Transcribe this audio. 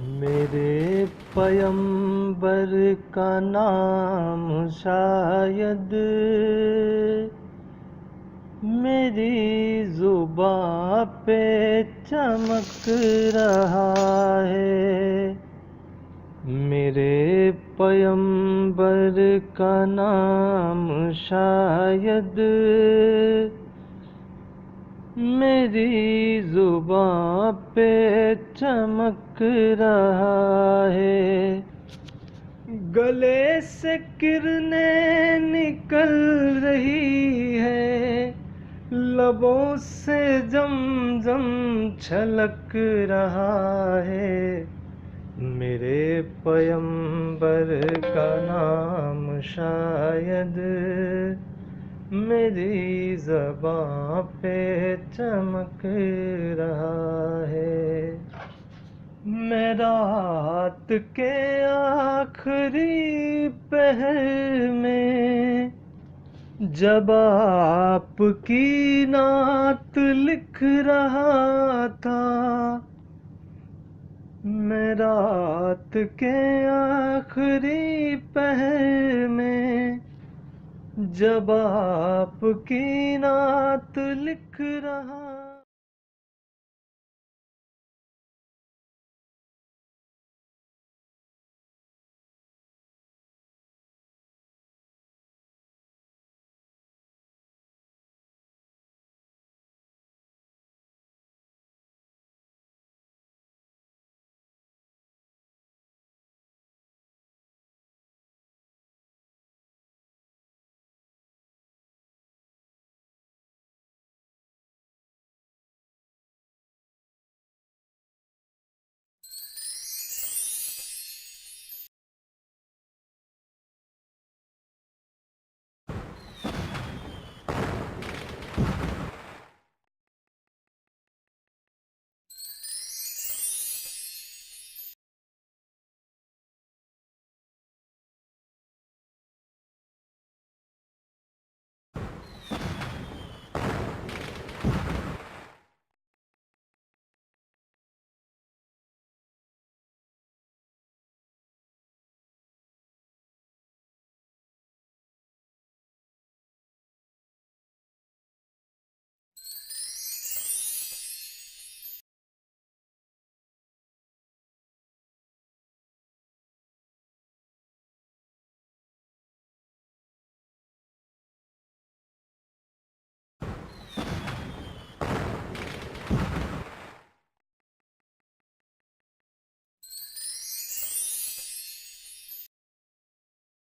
मेरे पैगंबर का नाम शायद मेरी जुबां पे चमक रहा है। मेरे पैगंबर का नाम शायद मेरी जुबां पे चमक रहा है। गले से किरणें निकल रही है, लबों से जम छलक रहा है। मेरे पैगंबर का नाम शायद मेरी ज़बां पे चमक रहा है। मैं रात के आखिरी पहर में जब आपकी नात लिख रहा था, मैं रात के आखिरी पहर में जब आपकी नात लिख रहा